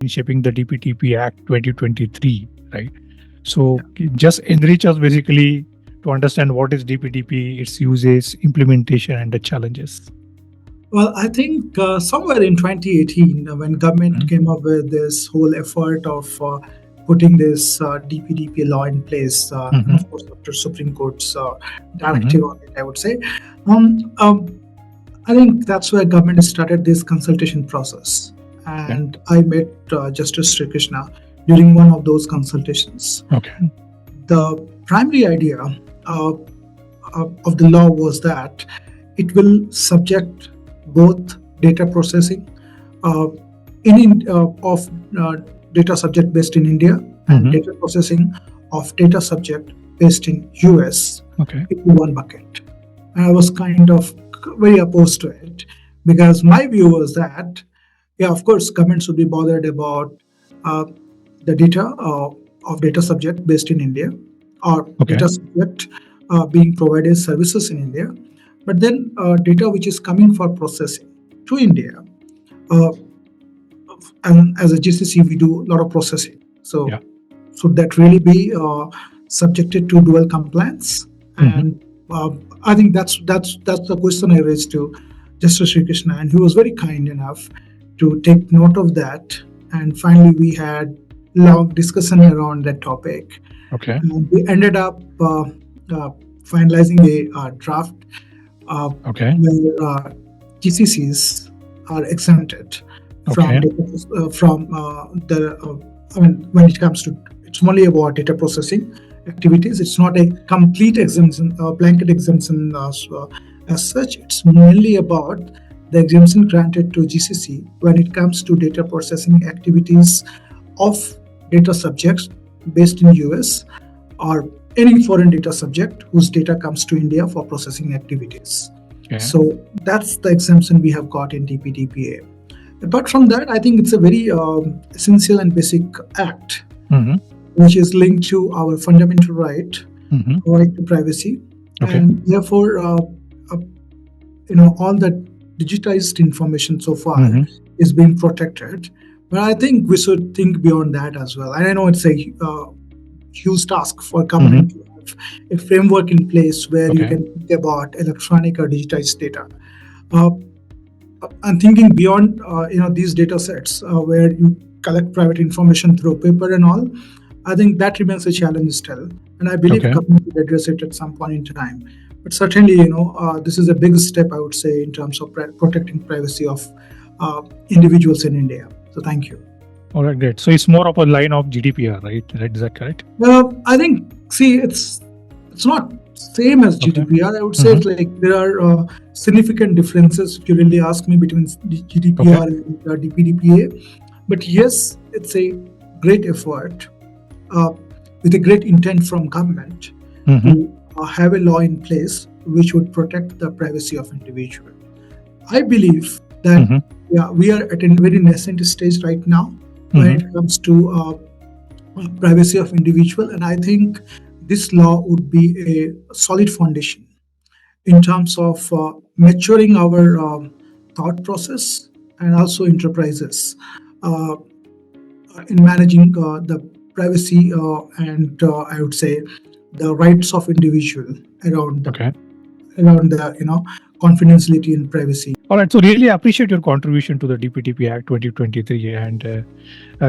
shaping the DPDP Act 2023, right? So just enrich us basically to understand what is DPDP, its uses, implementation, and the challenges. Well, I think somewhere in 2018, when government came up with this whole effort of putting this DPDP law in place, and of course after Supreme Court's directive on it, I would say, I think that's where government started this consultation process. And I met Justice Sri Krishna during one of those consultations. Okay. The primary idea of the law was that it will subject both data processing of data subject based in India and data processing of data subject based in US into one bucket. And I was kind of very opposed to it because my view was that, of course, governments would be bothered about the data of data subject based in India or data subject being provided services in India. But then data which is coming for processing to India, and as a GCC, we do a lot of processing. So should that really be subjected to dual compliance? And I think that's the question I raised to Justice Sri Krishna, and he was very kind enough to take note of that. And finally, we had long discussion around that topic. And we ended up finalizing a draft where GCCs are exempted from when it comes to, it's only about data processing activities. It's not a complete exemption, blanket exemption as such. It's mainly about the exemption granted to GCC when it comes to data processing activities of data subjects based in US or any foreign data subject whose data comes to India for processing activities. So that's the exemption we have got in DPDPA. Apart from that, I think it's a very essential and basic act, which is linked to our fundamental right to privacy. And therefore, all the digitized information so far is being protected. But I think we should think beyond that as well. And I know it's a huge task for government to have a framework in place where you can think about electronic or digitized data. I'm thinking beyond these data sets where you collect private information through paper and all. I think that remains a challenge still, and I believe government will address it at some point in time. But certainly, this is a big step, I would say, in terms of protecting privacy of individuals in India. So thank you. All right, great. So it's more of a line of GDPR, right? Is that correct? I think, it's not same as GDPR. I would say it's like there are significant differences, if you really ask me, between GDPR and DPDPA. But yes, it's a great effort with a great intent from government to have a law in place which would protect the privacy of individual. I believe that we are at a very nascent stage right now when it comes to privacy of individual, and I think this law would be a solid foundation in terms of maturing our thought process and also enterprises in managing the privacy and I would say the rights of individual around the confidentiality and privacy. All right. So really appreciate your contribution to the DPDP Act 2023. And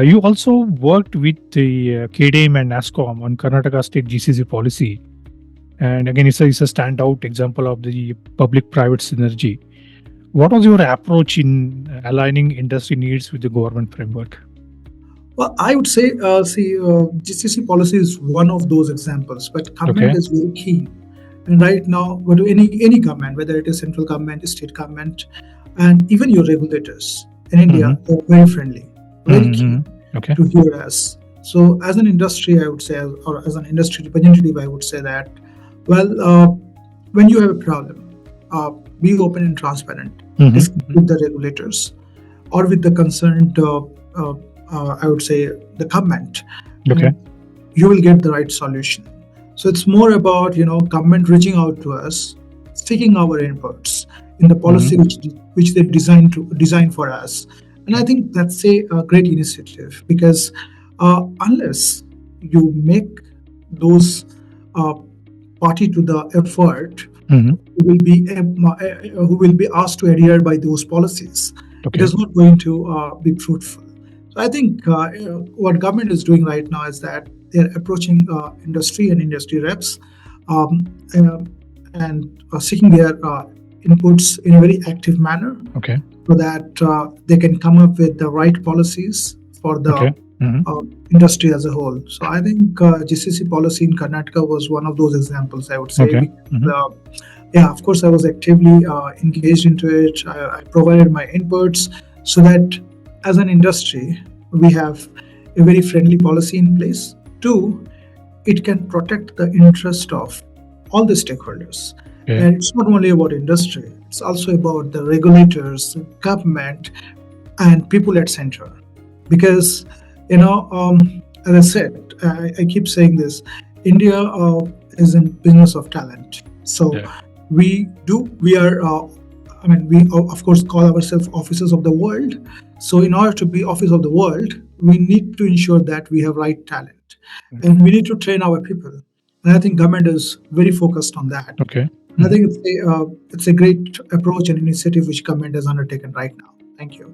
you also worked with the KDM and NASSCOM on Karnataka State GCC policy. And again, it's a standout example of the public-private synergy. What was your approach in aligning industry needs with the government framework? Well, I would say, GCC policy is one of those examples, but government is very keen. And right now, what do any government, whether it is central government, state government, and even your regulators in India, they're very friendly, very keen to hear us. So as an industry, I would say, or as an industry representative, I would say that, when you have a problem, be open and transparent discuss with the regulators or with the concerned, I would say, the government. You will get the right solution. So it's more about, government reaching out to us, seeking our inputs in the policy which they design for us, And I think that's a great initiative, because unless you make those uh, party to the effort Mhm. who will be asked to adhere by those policies, it Okay. is not going to be fruitful. So I think what government is doing right now is that they're approaching industry and industry reps, um, uh, and seeking their inputs in a very active manner, Okay. so that they can come up with the right policies for the Okay. Mhm. industry as a whole. So I think GCC policy in Karnataka was one of those examples, I would say. Okay. Because, yeah, of course, I was actively engaged into it. I provided my inputs so that as an industry, we have a very friendly policy in place. Two, it can protect the interest of all the stakeholders. Okay. And it's not only about industry, it's also about the regulators, government, and people at center. Because, as I said, I keep saying this, India is in business of talent. So Yeah. we are, we of course call ourselves officers of the world. So in order to be office of the world, we need to ensure that we have right talent, and we need to train our people. And I think government is very focused on that. Okay. And I think it's a great approach and initiative which government has undertaken right now. Thank you.